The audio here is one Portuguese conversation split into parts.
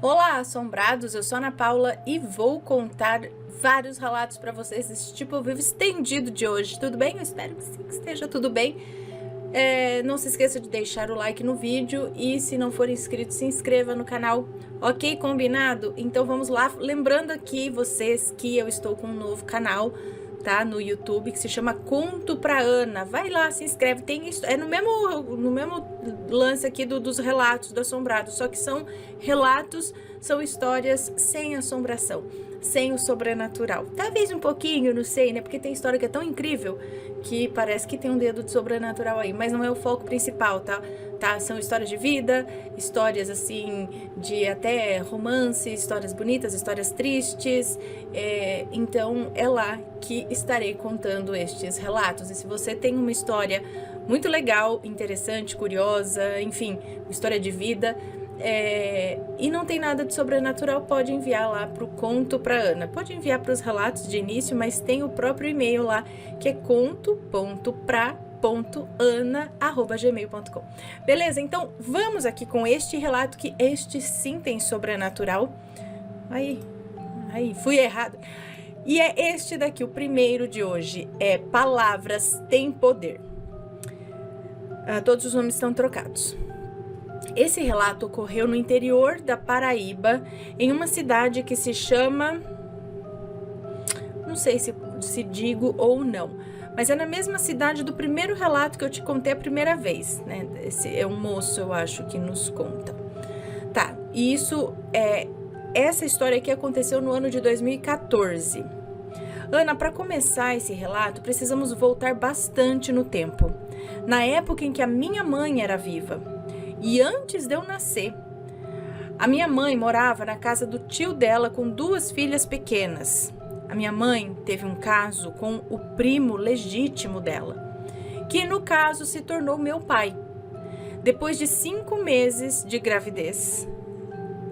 Olá, assombrados! Eu sou Ana Paula e vou contar vários relatos para vocês desse tipo ao vivo estendido de hoje. Tudo bem? Eu espero que sim, que esteja tudo bem. Não se esqueça de deixar o like no vídeo e, se não for inscrito, se inscreva no canal. Ok? Combinado? Então vamos lá. Lembrando aqui vocês que eu estou com um novo canal, tá? No YouTube, que se chama Conto pra Ana. Vai lá, se inscreve. É no mesmo lance aqui dos relatos do assombrado, só que são relatos, são histórias sem assombração, sem o sobrenatural. Talvez um pouquinho, não sei, né? Porque tem história que é tão incrível que parece que tem um dedo de sobrenatural aí, mas não é o foco principal, tá? São histórias de vida, histórias assim, de até romance, histórias bonitas, histórias tristes. Então é lá que estarei contando estes relatos. E se você tem uma história muito legal, interessante, curiosa, enfim, uma história de vida, e não tem nada de sobrenatural, pode enviar lá pro Conto pra Ana. Pode enviar para os relatos de início, mas tem o próprio e-mail lá, que é conto.pra.ana@gmail.com. Beleza? Então vamos aqui com este relato, que este sim tem sobrenatural. Aí, fui errado. E é este daqui, o primeiro de hoje. Palavras têm poder. Todos os nomes estão trocados. Esse relato ocorreu no interior da Paraíba, em uma cidade que se chama... Não sei se digo ou não, mas é na mesma cidade do primeiro relato que eu te contei a primeira vez, né? Esse é um moço, eu acho, que nos conta. Tá, e essa história aqui aconteceu no ano de 2014. Ana, para começar esse relato, precisamos voltar bastante no tempo. Na época em que a minha mãe era viva. E antes de eu nascer, a minha mãe morava na casa do tio dela com 2 filhas pequenas. A minha mãe teve um caso com o primo legítimo dela, que no caso se tornou meu pai. Depois de 5 meses de gravidez.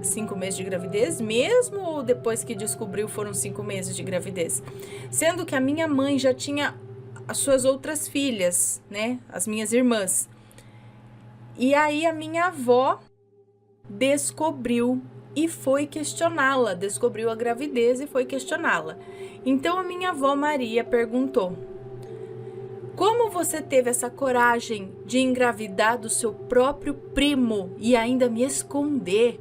5 meses de gravidez mesmo, ou depois que descobriu foram 5 meses de gravidez? Sendo que a minha mãe já tinha as suas outras filhas, né? As minhas irmãs. E aí a minha avó descobriu e foi questioná-la, descobriu a gravidez e foi questioná-la. Então a minha avó Maria perguntou: como você teve essa coragem de engravidar do seu próprio primo e ainda me esconder?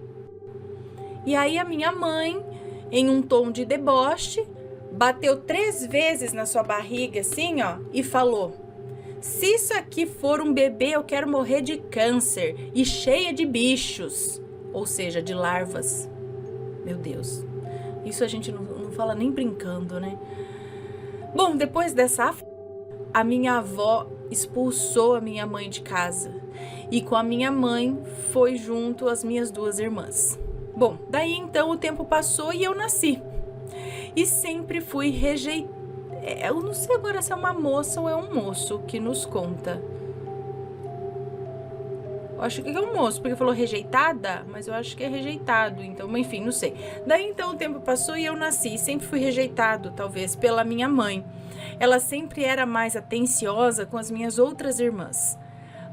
E aí a minha mãe, em um tom de deboche, bateu 3 vezes na sua barriga assim, ó, e falou: se isso aqui for um bebê, eu quero morrer de câncer e cheia de bichos, ou seja, de larvas. Meu Deus, isso a gente não fala nem brincando, né? Bom, depois dessa, a minha avó expulsou a minha mãe de casa e com a minha mãe foi junto as minhas 2 irmãs. Bom, daí então o tempo passou e eu nasci e sempre fui rejeitada. Eu não sei agora se é uma moça ou é um moço que nos conta. Eu acho que é um moço, porque falou rejeitada, mas eu acho que é rejeitado, então, enfim, não sei. Daí então o tempo passou e eu nasci, e sempre fui rejeitado, talvez, pela minha mãe. Ela sempre era mais atenciosa com as minhas outras irmãs.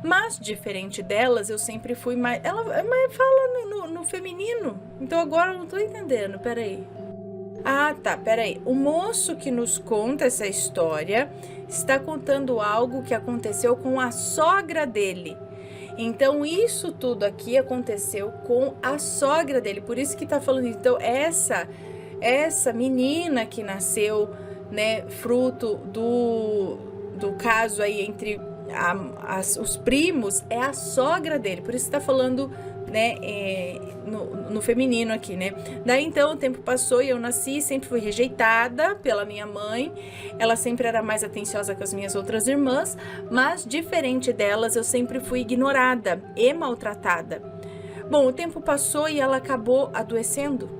Mas, diferente delas, eu sempre fui mais... Ela fala no feminino, então agora eu não tô entendendo, peraí. Ah, tá, peraí. O moço que nos conta essa história está contando algo que aconteceu com a sogra dele. Então, isso tudo aqui aconteceu com a sogra dele. Por isso que tá falando, então, essa menina que nasceu, né, fruto do caso aí entre os primos, é a sogra dele. Por isso que tá falando, né, no feminino aqui, né? Daí então o tempo passou e eu nasci, sempre fui rejeitada pela minha mãe. Ela sempre era mais atenciosa que as minhas outras irmãs, mas diferente delas, eu sempre fui ignorada e maltratada. Bom, o tempo passou e ela acabou adoecendo.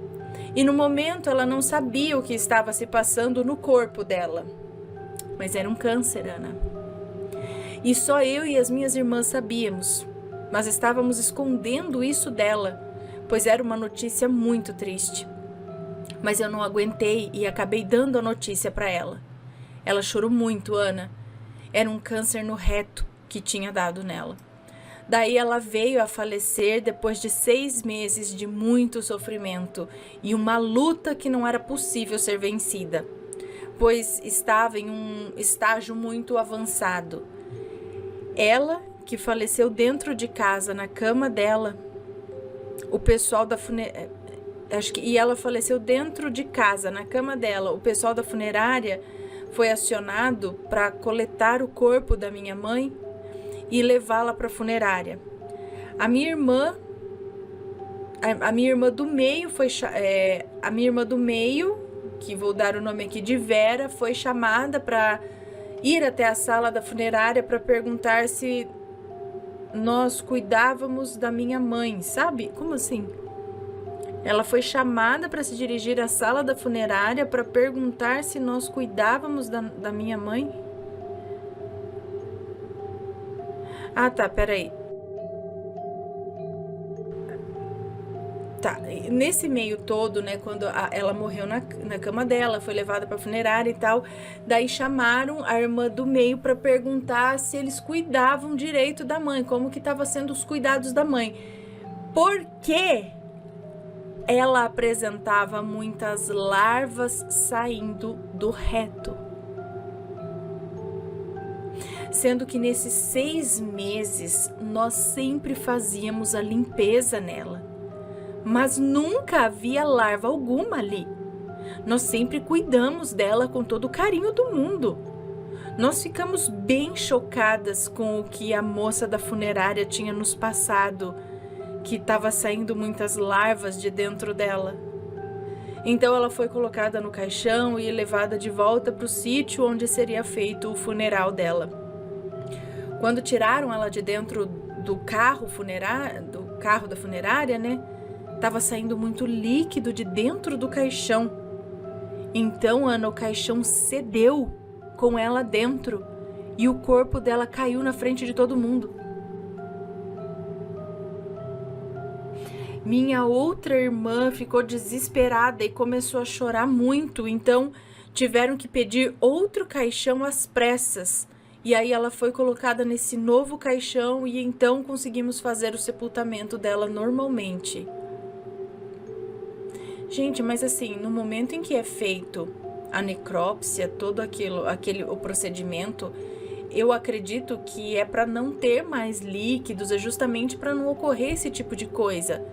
E no momento ela não sabia o que estava se passando no corpo dela. Mas era um câncer, Ana. E só eu e as minhas irmãs sabíamos. Mas estávamos escondendo isso dela, pois era uma notícia muito triste. Mas eu não aguentei e acabei dando a notícia para ela. Ela chorou muito, Ana. Era um câncer no reto que tinha dado nela. Daí ela veio a falecer depois de 6 meses de muito sofrimento e uma luta que não era possível ser vencida, pois estava em um estágio muito avançado. Ela, que faleceu dentro de casa, na cama dela, o pessoal da funerária, e ela faleceu dentro de casa, na cama dela, o pessoal da funerária foi acionado para coletar o corpo da minha mãe e levá-la para a funerária. A minha irmã do meio a minha irmã do meio, que vou dar o nome aqui de Vera, foi chamada para ir até a sala da funerária para perguntar se nós cuidávamos da minha mãe, sabe? Como assim? Ela foi chamada para se dirigir à sala da funerária para perguntar se nós cuidávamos da minha mãe. Ah, tá, peraí. Tá, nesse meio todo, né, quando ela morreu na cama dela, foi levada para a funerária e tal, daí chamaram a irmã do meio para perguntar se eles cuidavam direito da mãe, como que estava sendo os cuidados da mãe. Porque ela apresentava muitas larvas saindo do reto. Sendo que nesses 6 meses nós sempre fazíamos a limpeza nela, mas nunca havia larva alguma ali. Nós sempre cuidamos dela com todo o carinho do mundo. Nós ficamos bem chocadas com o que a moça da funerária tinha nos passado, que estava saindo muitas larvas de dentro dela. Então ela foi colocada no caixão e levada de volta para o sítio onde seria feito o funeral dela. Quando tiraram ela de dentro do carro da funerária, né? Tava saindo muito líquido de dentro do caixão. Então, Ana, o caixão cedeu com ela dentro e o corpo dela caiu na frente de todo mundo. Minha outra irmã ficou desesperada e começou a chorar muito, então tiveram que pedir outro caixão às pressas. E aí ela foi colocada nesse novo caixão e então conseguimos fazer o sepultamento dela normalmente. Gente, mas assim, no momento em que é feito a necrópsia, todo o procedimento, eu acredito que é para não ter mais líquidos, é justamente para não ocorrer esse tipo de coisa.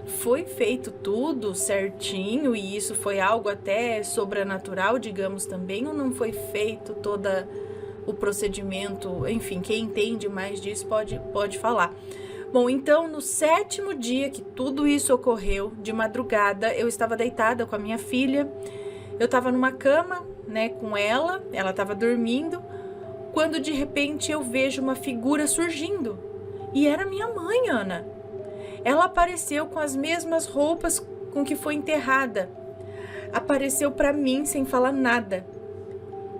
Foi feito tudo certinho e isso foi algo até sobrenatural, digamos também, ou não foi feito toda o procedimento? Enfim, quem entende mais disso pode falar. Bom, então no 7º dia que tudo isso ocorreu, de madrugada, eu estava deitada com a minha filha, eu estava numa cama, né, com ela estava dormindo, quando de repente eu vejo uma figura surgindo, e era minha mãe, Ana. Ela apareceu com as mesmas roupas com que foi enterrada, apareceu para mim sem falar nada.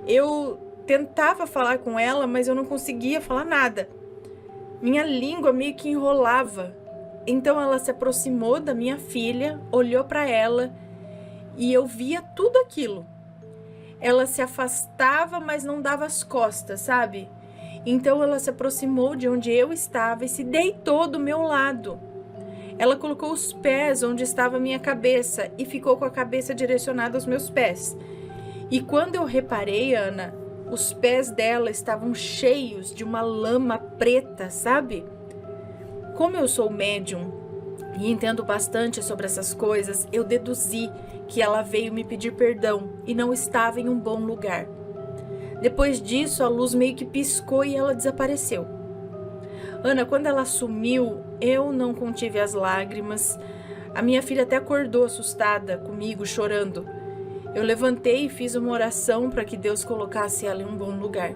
Eu tentava falar com ela, mas eu não conseguia falar nada. Minha língua meio que enrolava. Então ela se aproximou da minha filha, olhou para ela e eu via tudo aquilo. Ela se afastava, mas não dava as costas, sabe? Então ela se aproximou de onde eu estava e se deitou do meu lado. Ela colocou os pés onde estava a minha cabeça e ficou com a cabeça direcionada aos meus pés. E quando eu reparei, Ana, os pés dela estavam cheios de uma lama preta, sabe? Como eu sou médium e entendo bastante sobre essas coisas, eu deduzi que ela veio me pedir perdão e não estava em um bom lugar. Depois disso, a luz meio que piscou e ela desapareceu. Ana, quando ela sumiu, eu não contive as lágrimas. A minha filha até acordou assustada comigo, chorando. Eu levantei e fiz uma oração para que Deus colocasse ela em um bom lugar.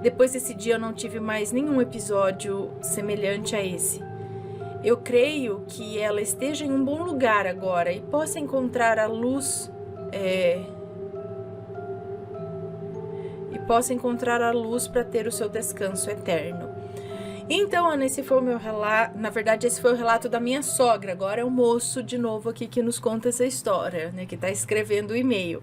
Depois desse dia eu não tive mais nenhum episódio semelhante a esse. Eu creio que ela esteja em um bom lugar agora e possa encontrar a luz para ter o seu descanso eterno. Então, Ana, esse foi o meu relato. Na verdade, esse foi o relato da minha sogra. Agora é o moço de novo aqui que nos conta essa história, né? Que está escrevendo o e-mail.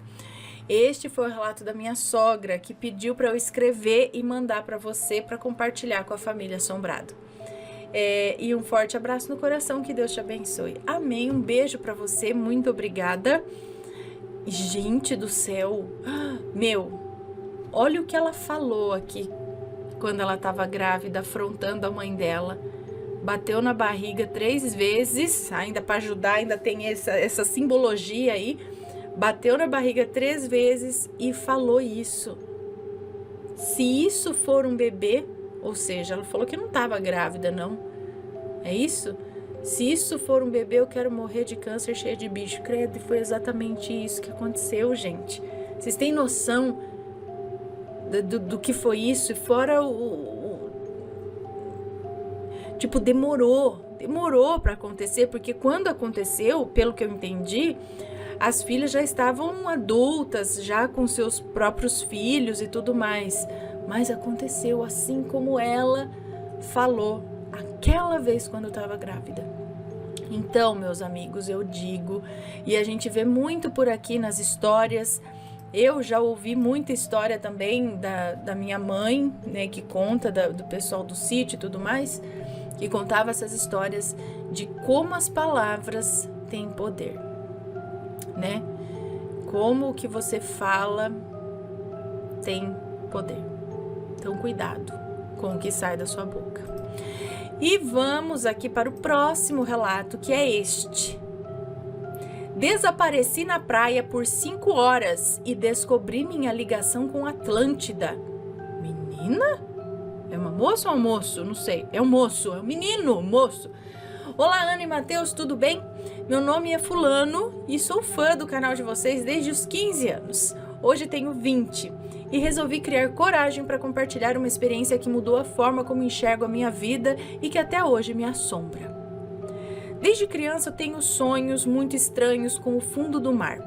Este foi o relato da minha sogra, que pediu para eu escrever e mandar para você para compartilhar com a família Assombrado. E um forte abraço no coração, que Deus te abençoe. Amém, um beijo pra você, muito obrigada. Gente do céu, meu, olha o que ela falou aqui, quando ela estava grávida, afrontando a mãe dela. Bateu na barriga 3 vezes, ainda para ajudar, ainda tem essa simbologia aí. Bateu na barriga 3 vezes e falou isso. Se isso for um bebê, ou seja, ela falou que não estava grávida, não. É isso? Se isso for um bebê, eu quero morrer de câncer cheio de bicho. Credo, e foi exatamente isso que aconteceu, gente. Vocês têm noção do que foi isso? Fora tipo, demorou para acontecer, porque quando aconteceu, pelo que eu entendi, as filhas já estavam adultas, já com seus próprios filhos e tudo mais. Mas aconteceu assim como ela falou aquela vez quando eu estava grávida. Então, meus amigos, eu digo, e a gente vê muito por aqui nas histórias. Eu já ouvi muita história também da minha mãe, né, que conta do pessoal do sítio e tudo mais, que contava essas histórias de como as palavras têm poder, né? Como o que você fala tem poder. Então, cuidado com o que sai da sua boca. E vamos aqui para o próximo relato, que é este. Desapareci na praia por 5 horas e descobri minha ligação com Atlântida. Menina? É uma moça ou um moço? Não sei. É um moço, é um menino, moço. Olá, Ana e Matheus, tudo bem? Meu nome é Fulano e sou fã do canal de vocês desde os 15 anos. Hoje tenho 20 e resolvi criar coragem para compartilhar uma experiência que mudou a forma como enxergo a minha vida e que até hoje me assombra. Desde criança eu tenho sonhos muito estranhos com o fundo do mar.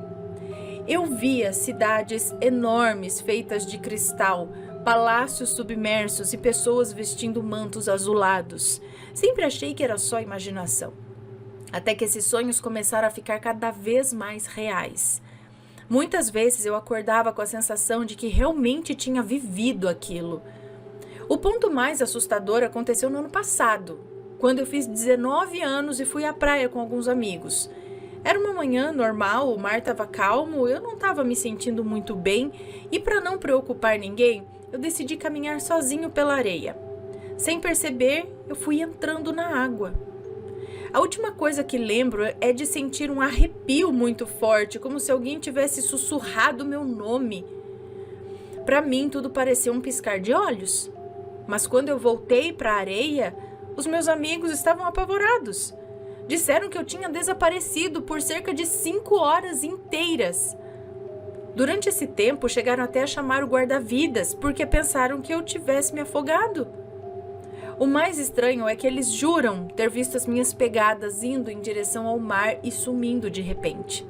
Eu via cidades enormes feitas de cristal, palácios submersos e pessoas vestindo mantos azulados. Sempre achei que era só imaginação. Até que esses sonhos começaram a ficar cada vez mais reais. Muitas vezes eu acordava com a sensação de que realmente tinha vivido aquilo. O ponto mais assustador aconteceu no ano passado, quando eu fiz 19 anos e fui à praia com alguns amigos. Era uma manhã normal, o mar estava calmo, eu não estava me sentindo muito bem e, para não preocupar ninguém, eu decidi caminhar sozinho pela areia. Sem perceber, eu fui entrando na água. A última coisa que lembro é de sentir um arrepio muito forte, como se alguém tivesse sussurrado meu nome. Para mim, tudo parecia um piscar de olhos. Mas quando eu voltei para a areia, os meus amigos estavam apavorados. Disseram que eu tinha desaparecido por cerca de 5 horas inteiras. Durante esse tempo, chegaram até a chamar o guarda-vidas, porque pensaram que eu tivesse me afogado. O mais estranho é que eles juram ter visto as minhas pegadas indo em direção ao mar e sumindo de repente.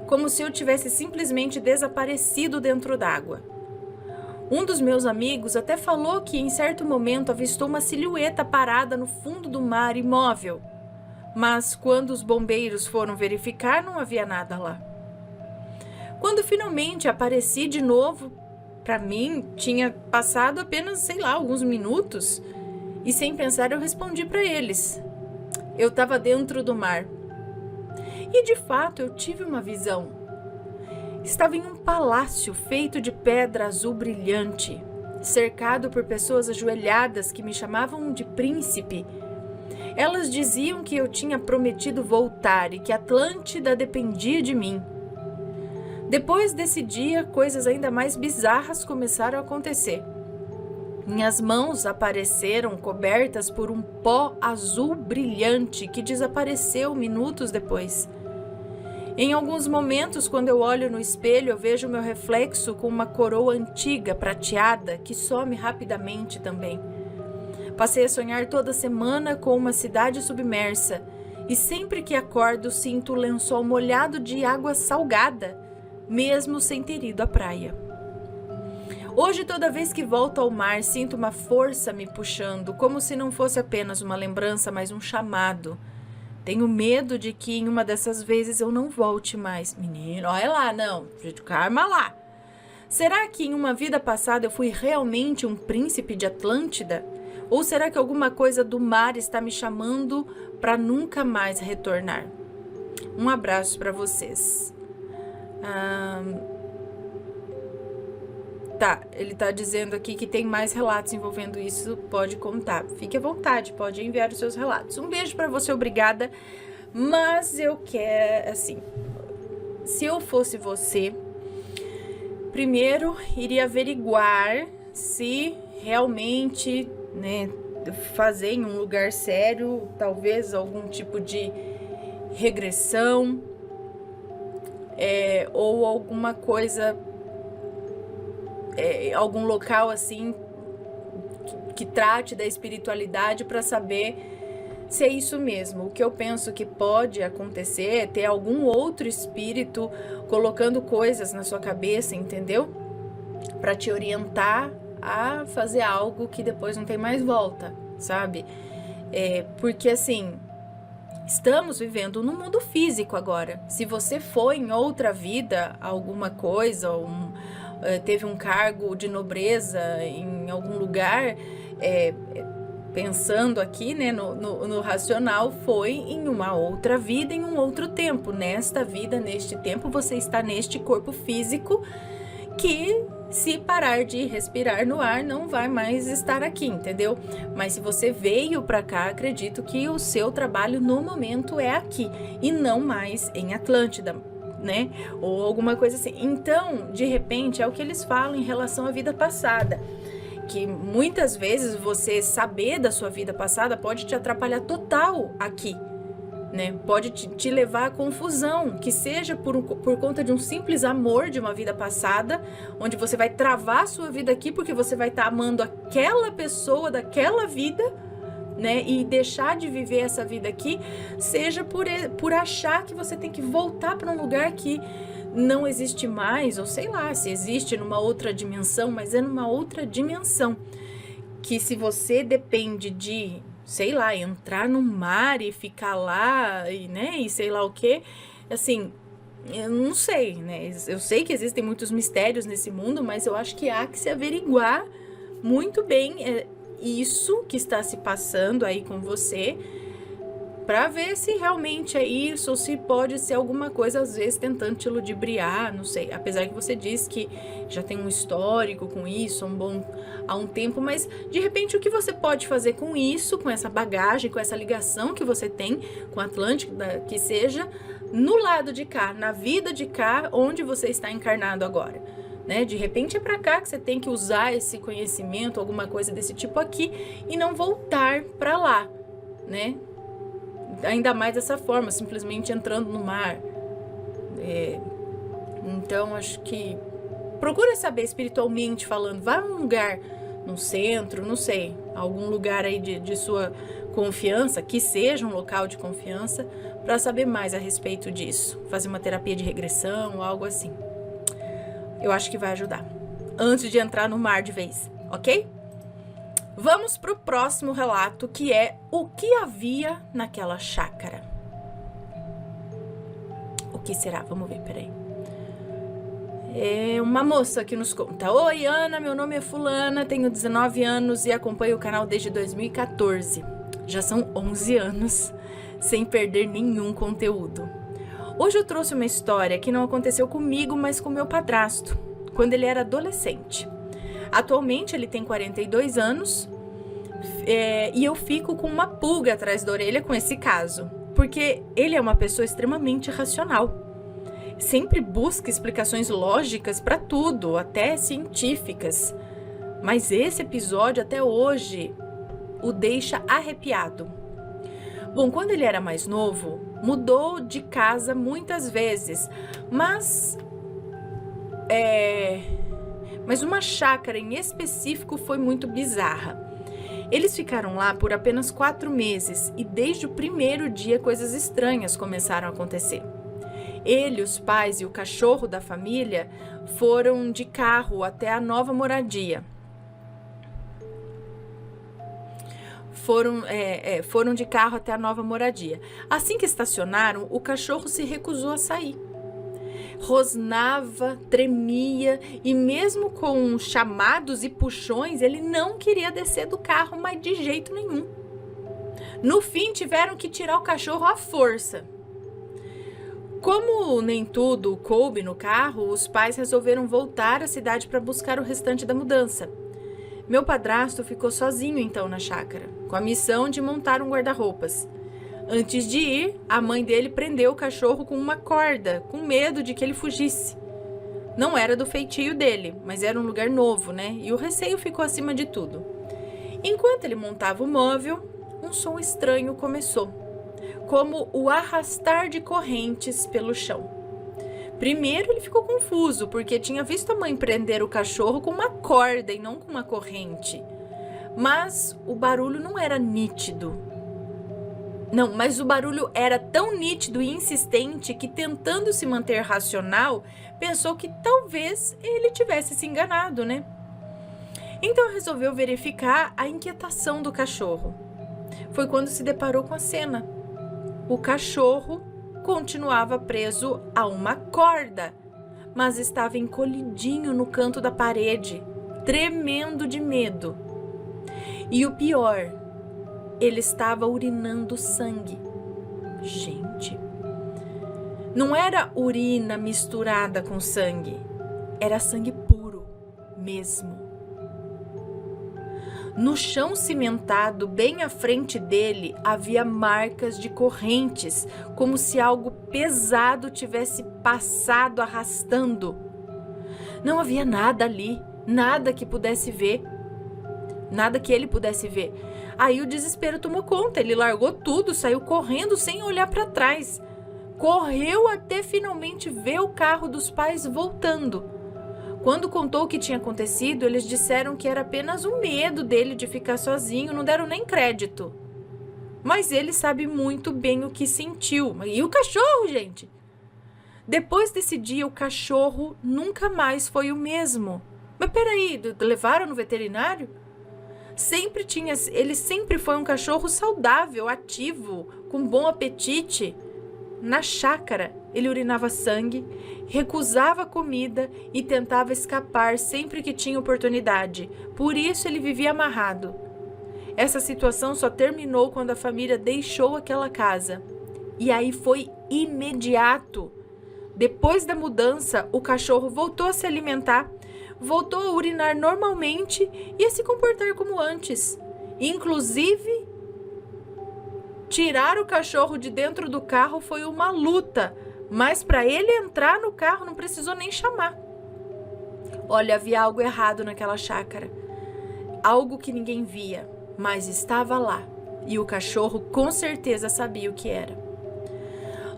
Como se eu tivesse simplesmente desaparecido dentro d'água. Um dos meus amigos até falou que em certo momento avistou uma silhueta parada no fundo do mar imóvel. Mas quando os bombeiros foram verificar, não havia nada lá. Quando finalmente apareci de novo, para mim tinha passado apenas, alguns minutos. E sem pensar eu respondi para eles. Eu estava dentro do mar. E de fato eu tive uma visão. Estava em um palácio feito de pedra azul brilhante, cercado por pessoas ajoelhadas que me chamavam de príncipe. Elas diziam que eu tinha prometido voltar e que Atlântida dependia de mim. Depois desse dia, coisas ainda mais bizarras começaram a acontecer. Minhas mãos apareceram cobertas por um pó azul brilhante que desapareceu minutos depois. Em alguns momentos, quando eu olho no espelho, eu vejo meu reflexo com uma coroa antiga prateada que some rapidamente também. Passei a sonhar toda semana com uma cidade submersa e sempre que acordo sinto o lençol molhado de água salgada, mesmo sem ter ido à praia. Hoje, toda vez que volto ao mar, sinto uma força me puxando, como se não fosse apenas uma lembrança, mas um chamado. Tenho medo de que em uma dessas vezes eu não volte mais. Menino, olha lá, não, calma lá. Será que em uma vida passada eu fui realmente um príncipe de Atlântida? Ou será que alguma coisa do mar está me chamando para nunca mais retornar? Um abraço para vocês. Tá, ele tá dizendo aqui que tem mais relatos envolvendo isso, pode contar. Fique à vontade, pode enviar os seus relatos. Um beijo pra você, obrigada. Mas eu quero, assim, se eu fosse você, primeiro iria averiguar se realmente, né, fazer em um lugar sério, talvez algum tipo de regressão, ou alguma coisa, algum local assim que trate da espiritualidade para saber se é isso mesmo. O que eu penso que pode acontecer é ter algum outro espírito colocando coisas na sua cabeça, entendeu? Para te orientar a fazer algo que depois não tem mais volta, sabe? Porque assim, estamos vivendo no mundo físico agora. Se você foi em outra vida alguma coisa, teve um cargo de nobreza em algum lugar, pensando aqui, né, no racional, foi em uma outra vida, em um outro tempo. Nesta vida, neste tempo, você está neste corpo físico que, se parar de respirar no ar, não vai mais estar aqui, entendeu? Mas se você veio para cá, acredito que o seu trabalho no momento é aqui e não mais em Atlântida, né? Ou alguma coisa assim. Então, de repente, é o que eles falam em relação à vida passada, que muitas vezes você saber da sua vida passada pode te atrapalhar total aqui, né? Pode te levar à confusão, que seja por conta de um simples amor de uma vida passada, onde você vai travar a sua vida aqui porque você vai estar amando aquela pessoa daquela vida, né, e deixar de viver essa vida aqui, seja por achar que você tem que voltar para um lugar que não existe mais, ou sei lá, se existe numa outra dimensão, mas é numa outra dimensão, que se você depende de, sei lá, entrar no mar e ficar lá, e sei lá o que, assim, eu não sei, né, eu sei que existem muitos mistérios nesse mundo, mas eu acho que há que se averiguar muito bem isso que está se passando aí com você, para ver se realmente é isso ou se pode ser alguma coisa, às vezes tentando te ludibriar, não sei. Apesar que você diz que já tem um histórico com isso há um tempo, mas de repente o que você pode fazer com isso, com essa bagagem, com essa ligação que você tem com a Atlântida, que seja no lado de cá, na vida de cá, onde você está encarnado agora, né? De repente é para cá que você tem que usar esse conhecimento, alguma coisa desse tipo aqui, e não voltar para lá, né? Ainda mais dessa forma, simplesmente entrando no mar. Então, acho que procura saber espiritualmente falando, vá a um lugar, no centro, não sei, algum lugar aí de sua confiança, que seja um local de confiança, para saber mais a respeito disso. Fazer uma terapia de regressão, algo assim. Eu acho que vai ajudar. Antes de entrar no mar de vez, ok? Vamos para o próximo relato, que é o que havia naquela chácara. O que será? Vamos ver, peraí. É uma moça que nos conta. Oi, Ana, meu nome é fulana, tenho 19 anos e acompanho o canal desde 2014. Já são 11 anos, sem perder nenhum conteúdo. Hoje eu trouxe uma história que não aconteceu comigo, mas com meu padrasto, quando ele era adolescente. Atualmente ele tem 42 anos e eu fico com uma pulga atrás da orelha com esse caso, porque ele é uma pessoa extremamente racional. Sempre busca explicações lógicas para tudo, até científicas. Mas esse episódio até hoje o deixa arrepiado. Bom, quando ele era mais novo, mudou de casa muitas vezes, mas uma chácara em específico foi muito bizarra. Eles ficaram lá por apenas 4 meses e desde o primeiro dia coisas estranhas começaram a acontecer. Ele, os pais e o cachorro da família foram de carro até a nova moradia. Foram de carro até a nova moradia. Assim que estacionaram, o cachorro se recusou a sair. rosnava, tremia e mesmo com chamados e puxões, ele não queria descer do carro, mas de jeito nenhum. No fim, tiveram que tirar o cachorro à força. Como nem tudo coube no carro, os pais resolveram voltar à cidade para buscar o restante da mudança. Meu padrasto ficou sozinho então na chácara, com a missão de montar um guarda-roupas. Antes de ir, a mãe dele prendeu o cachorro com uma corda, com medo de que ele fugisse. Não era do feitio dele, mas era um lugar novo, né? E o receio ficou acima de tudo. Enquanto ele montava o móvel, um som estranho começou, como o arrastar de correntes pelo chão. Primeiro ele ficou confuso, porque tinha visto a mãe prender o cachorro com uma corda e não com uma corrente. Mas o barulho não era nítido. Não, mas o barulho era tão nítido e insistente que, tentando se manter racional, pensou que talvez ele tivesse se enganado, né? Então resolveu verificar a inquietação do cachorro. Foi quando se deparou com a cena. O cachorro continuava preso a uma corda, mas estava encolhidinho no canto da parede, tremendo de medo. E o pior, ele estava urinando sangue. Gente, não era urina misturada com sangue, era sangue puro mesmo. No chão cimentado, bem à frente dele, havia marcas de correntes, como se algo pesado tivesse passado arrastando. Não havia nada ali, nada que pudesse ver, nada que ele pudesse ver. Aí o desespero tomou conta, ele largou tudo, saiu correndo sem olhar para trás. Correu até finalmente ver o carro dos pais voltando. Quando contou o que tinha acontecido, eles disseram que era apenas o medo dele de ficar sozinho, não deram nem crédito. Mas ele sabe muito bem o que sentiu. E o cachorro, gente? Depois desse dia, o cachorro nunca mais foi o mesmo. Mas peraí, levaram no veterinário? Ele sempre foi um cachorro saudável, ativo, com bom apetite. Na chácara, ele urinava sangue, recusava comida e tentava escapar sempre que tinha oportunidade. Por isso ele vivia amarrado. Essa situação só terminou quando a família deixou aquela casa. E aí foi imediato. Depois da mudança, o cachorro voltou a se alimentar, voltou a urinar normalmente e a se comportar como antes. Inclusive, tirar o cachorro de dentro do carro foi uma luta, mas para ele entrar no carro não precisou nem chamar. Olha, havia algo errado naquela chácara. Algo que ninguém via, mas estava lá. E o cachorro com certeza sabia o que era.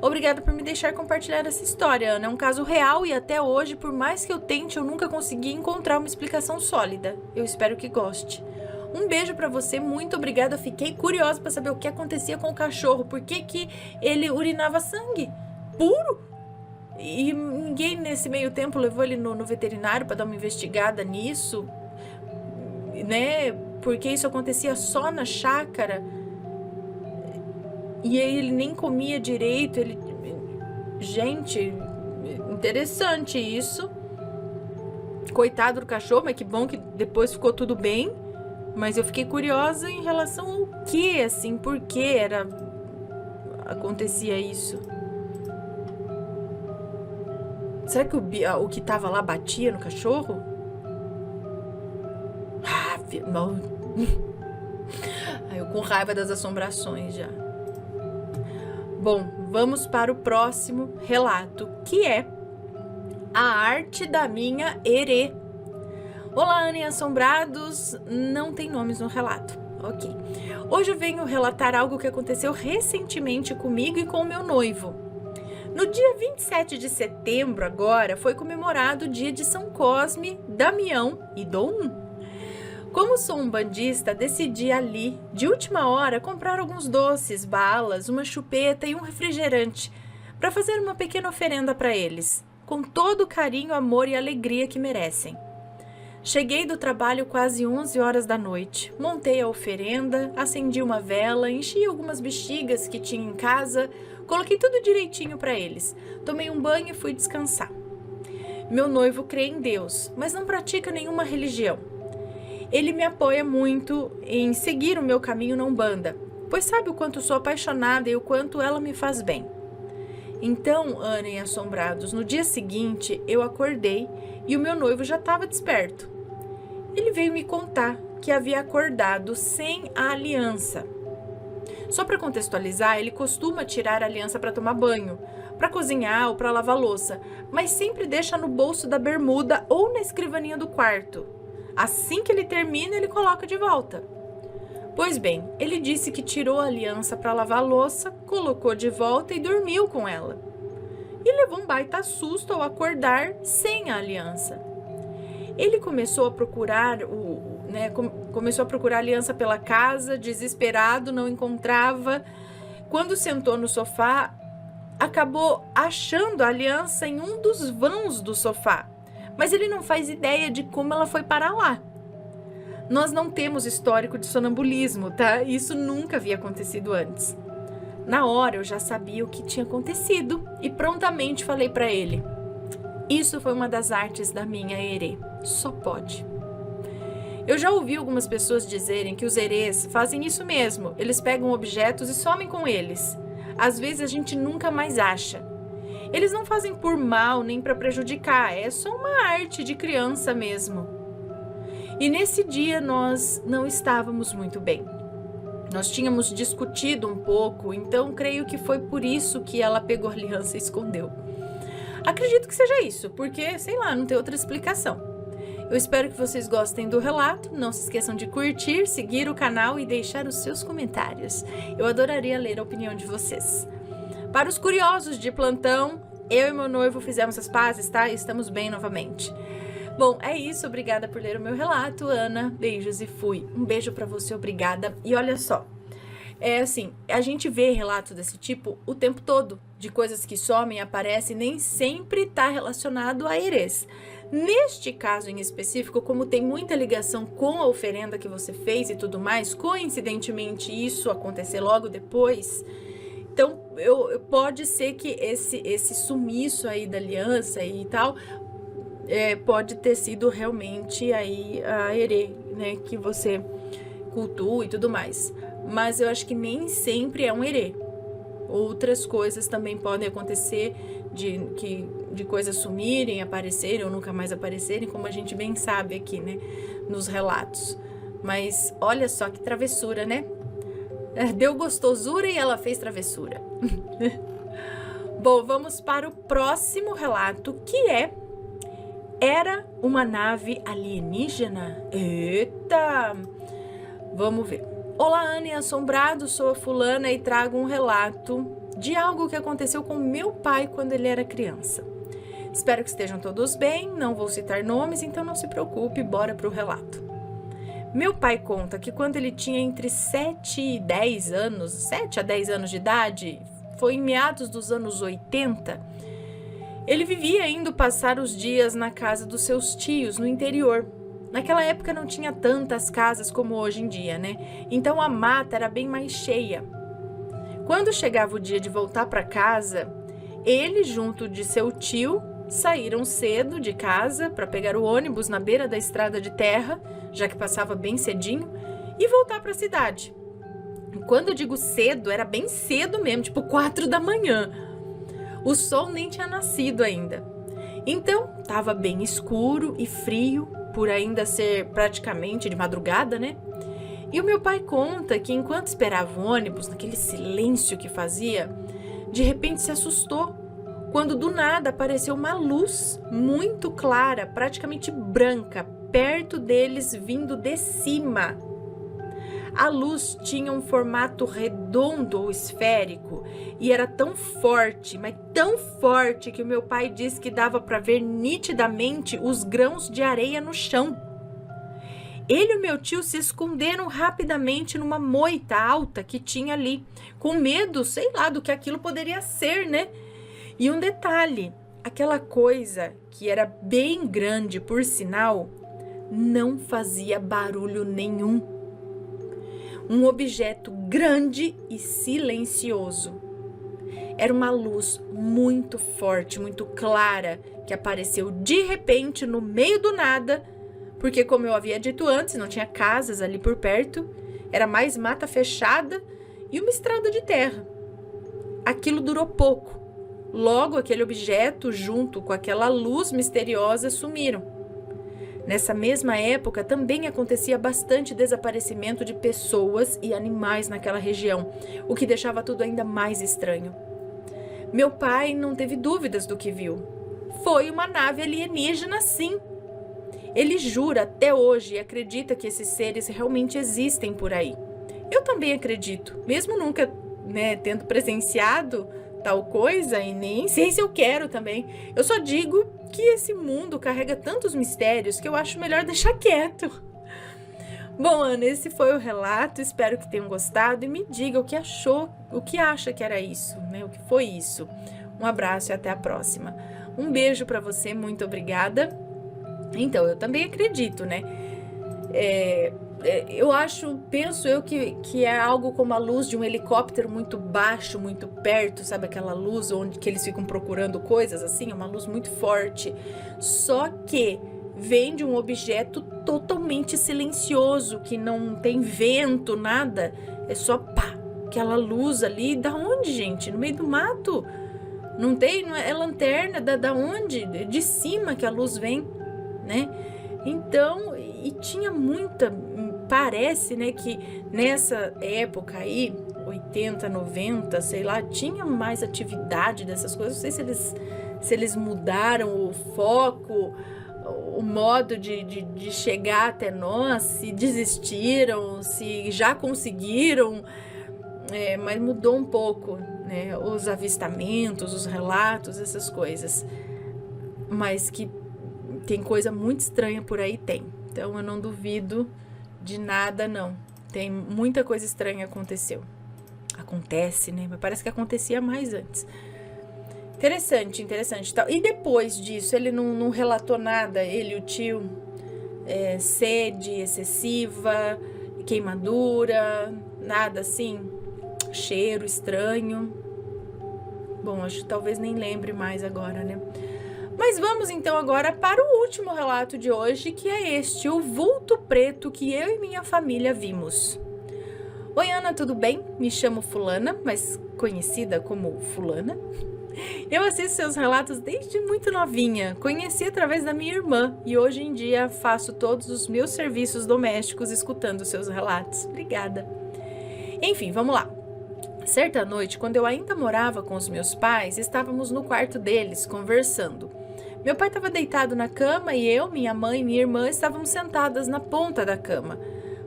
Obrigada por me deixar compartilhar essa história, Ana. É um caso real e até hoje, por mais que eu tente, eu nunca consegui encontrar uma explicação sólida. Eu espero que goste. Um beijo pra você, muito obrigada. Eu fiquei curiosa pra saber o que acontecia com o cachorro. Por que ele urinava sangue puro? E ninguém nesse meio tempo levou ele no veterinário pra dar uma investigada nisso, né? Porque isso acontecia só na chácara. E aí ele nem comia direito. Gente, interessante isso. Coitado do cachorro, mas que bom que depois ficou tudo bem. Mas eu fiquei curiosa em relação ao que, assim, por que acontecia isso. Será que o que tava lá batia no cachorro? Não. Eu com raiva das assombrações já. Bom, vamos para o próximo relato, que é A Arte da Minha Herê. Olá, Ana e Assombrados, não tem nomes no relato. Ok. Hoje eu venho relatar algo que aconteceu recentemente comigo e com o meu noivo. No dia 27 de setembro, agora, foi comemorado o dia de São Cosme, Damião e Dom. Como sou um bandista, decidi ali, de última hora, comprar alguns doces, balas, uma chupeta e um refrigerante para fazer uma pequena oferenda para eles, com todo o carinho, amor e alegria que merecem. Cheguei do trabalho quase 11 horas da noite, montei a oferenda, acendi uma vela, enchi algumas bexigas que tinha em casa, Coloquei tudo direitinho para eles. Tomei um banho e fui descansar. Meu noivo crê em Deus, mas não pratica nenhuma religião. Ele me apoia muito em seguir o meu caminho na Umbanda, pois sabe o quanto sou apaixonada e o quanto ela me faz bem. Então, Ana e Assombrados, no dia seguinte eu acordei e o meu noivo já estava desperto. Ele veio me contar que havia acordado sem a aliança. Só para contextualizar, ele costuma tirar a aliança para tomar banho, para cozinhar ou para lavar louça, mas sempre deixa no bolso da bermuda ou na escrivaninha do quarto. Assim que ele termina, ele coloca de volta. Pois bem, ele disse que tirou a aliança para lavar a louça, colocou de volta e dormiu com ela. E levou um baita susto ao acordar sem a aliança. Ele começou a procurar começou a procurar aliança pela casa, desesperado, não encontrava. Quando sentou no sofá, acabou achando a aliança em um dos vãos do sofá, mas ele não faz ideia de como ela foi parar lá. Nós não temos histórico de sonambulismo, tá? Isso nunca havia acontecido antes. Na hora eu já sabia o que tinha acontecido e prontamente falei para ele: isso foi uma das artes da minha herê, só pode. Eu já ouvi algumas pessoas dizerem que os herês fazem isso mesmo, eles pegam objetos e somem com eles. Às vezes a gente nunca mais acha. Eles não fazem por mal nem para prejudicar, é só uma arte de criança mesmo. E nesse dia nós não estávamos muito bem. Nós tínhamos discutido um pouco, então creio que foi por isso que ela pegou a aliança e escondeu. Acredito que seja isso, porque, sei lá, não tem outra explicação. Eu espero que vocês gostem do relato, não se esqueçam de curtir, seguir o canal e deixar os seus comentários. Eu adoraria ler a opinião de vocês. Para os curiosos de plantão, eu e meu noivo fizemos as pazes, tá? E estamos bem novamente. Bom, é isso, obrigada por ler o meu relato, Ana. Beijos e fui. Um beijo pra você, obrigada. E olha só, a gente vê relatos desse tipo o tempo todo, de coisas que somem e aparecem, nem sempre tá relacionado a herês. Neste caso em específico, como tem muita ligação com a oferenda que você fez e tudo mais, coincidentemente isso acontecer logo depois, então pode ser que esse sumiço aí da aliança e tal, pode ter sido realmente aí a herê, né, que você cultua e tudo mais. Mas eu acho que nem sempre é um herê. Outras coisas também podem acontecer de coisas sumirem, aparecerem ou nunca mais aparecerem, como a gente bem sabe aqui, né, nos relatos. Mas olha só que travessura, né? Deu gostosura e ela fez travessura. Bom, vamos para o próximo relato, que era uma nave alienígena? Eita! Vamos ver. Olá, Ana e Assombrados, sou a fulana e trago um relato de algo que aconteceu com meu pai quando ele era criança. Espero que estejam todos bem, não vou citar nomes, então não se preocupe, bora pro relato. Meu pai conta que quando ele tinha entre 7 a 10 anos de idade, foi em meados dos anos 80, ele vivia indo passar os dias na casa dos seus tios no interior. Naquela época não tinha tantas casas como hoje em dia, né? Então a mata era bem mais cheia. Quando chegava o dia de voltar para casa, ele, junto de seu tio, saíram cedo de casa para pegar o ônibus na beira da estrada de terra, já que passava bem cedinho, e voltar para a cidade. Quando eu digo cedo, era bem cedo mesmo, tipo 4 da manhã. O sol nem tinha nascido ainda. Então, estava bem escuro e frio, por ainda ser praticamente de madrugada, né? E o meu pai conta que enquanto esperava o ônibus, naquele silêncio que fazia, de repente se assustou, quando do nada apareceu uma luz muito clara, praticamente branca, perto deles, vindo de cima. A luz tinha um formato redondo ou esférico e era tão forte, mas tão forte, que o meu pai disse que dava para ver nitidamente os grãos de areia no chão. Ele e o meu tio se esconderam rapidamente numa moita alta que tinha ali, com medo, sei lá, do que aquilo poderia ser, né? E um detalhe, aquela coisa que era bem grande, por sinal, não fazia barulho nenhum. Um objeto grande e silencioso. Era uma luz muito forte, muito clara, que apareceu de repente no meio do nada, porque como eu havia dito antes, não tinha casas ali por perto, era mais mata fechada e uma estrada de terra. Aquilo durou pouco. Logo, aquele objeto, junto com aquela luz misteriosa, sumiram. Nessa mesma época, também acontecia bastante desaparecimento de pessoas e animais naquela região, o que deixava tudo ainda mais estranho. Meu pai não teve dúvidas do que viu. Foi uma nave alienígena, sim. Ele jura até hoje e acredita que esses seres realmente existem por aí. Eu também acredito, mesmo nunca, tendo presenciado tal coisa e nem sei se eu quero também. Eu só digo que esse mundo carrega tantos mistérios que eu acho melhor deixar quieto. Bom, Ana, esse foi o relato, espero que tenham gostado e me diga o que achou, o que acha que era isso, o que foi isso. Um abraço e até a próxima. Um beijo para você, muito obrigada. Então, eu também acredito, eu penso eu que é algo como a luz de um helicóptero muito baixo, muito perto, sabe aquela luz onde que eles ficam procurando coisas assim, é uma luz muito forte, só que vem de um objeto totalmente silencioso, que não tem vento, nada, é só pá, aquela luz ali, da onde, gente? No meio do mato? Não é lanterna, da onde? De cima que a luz vem, Então, e tinha muita, parece, que nessa época aí, 80, 90, sei lá, tinha mais atividade dessas coisas. Não sei se eles mudaram o foco, o modo de chegar até nós, se desistiram, se já conseguiram, mas mudou um pouco, os avistamentos, os relatos, essas coisas. Mas que tem coisa muito estranha por aí, tem. Então, eu não duvido de nada, não. Tem muita coisa estranha aconteceu. Acontece, mas parece que acontecia mais antes. Interessante. E depois disso, ele não relatou nada, ele e o tio? Sede excessiva, queimadura, nada assim? Cheiro estranho? Bom, acho que talvez nem lembre mais agora, Mas vamos então agora para o último relato de hoje, que é este, o vulto preto que eu e minha família vimos. Oi, Ana, tudo bem? Me chamo Fulana, mas conhecida como Fulana. Eu assisto seus relatos desde muito novinha, conheci através da minha irmã e hoje em dia faço todos os meus serviços domésticos escutando seus relatos. Obrigada. Enfim, vamos lá. Certa noite, quando eu ainda morava com os meus pais, estávamos no quarto deles, conversando. Meu pai estava deitado na cama e eu, minha mãe e minha irmã estávamos sentadas na ponta da cama,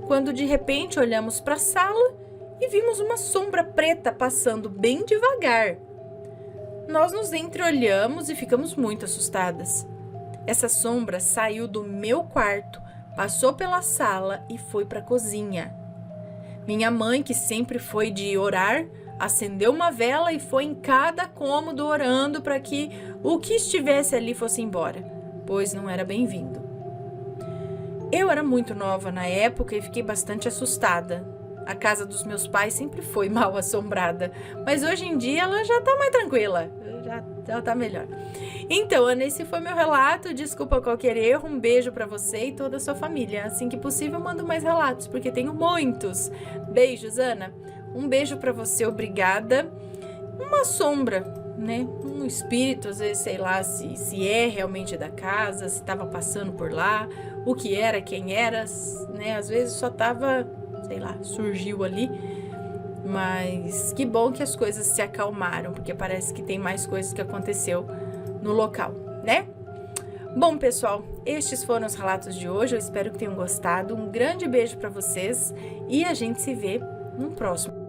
quando de repente olhamos para a sala e vimos uma sombra preta passando bem devagar. Nós nos entreolhamos e ficamos muito assustadas. Essa sombra saiu do meu quarto, passou pela sala e foi para a cozinha. Minha mãe, que sempre foi de orar, acendeu uma vela e foi em cada cômodo orando para que o que estivesse ali fosse embora, pois não era bem-vindo. Eu era muito nova na época e fiquei bastante assustada. A casa dos meus pais sempre foi mal assombrada, mas hoje em dia ela já tá mais tranquila, já tá melhor. Então, Ana, esse foi meu relato, desculpa qualquer erro, um beijo pra você e toda a sua família. Assim que possível, mando mais relatos, porque tenho muitos. Beijos, Ana. Um beijo pra você, obrigada. Uma sombra, um espírito, às vezes, sei lá, se é realmente da casa, se estava passando por lá, o que era, quem era, às vezes só tava, sei lá, surgiu ali. Mas que bom que as coisas se acalmaram, porque parece que tem mais coisas que aconteceu no local, Bom, pessoal, estes foram os relatos de hoje, eu espero que tenham gostado. Um grande beijo para vocês e a gente se vê no próximo.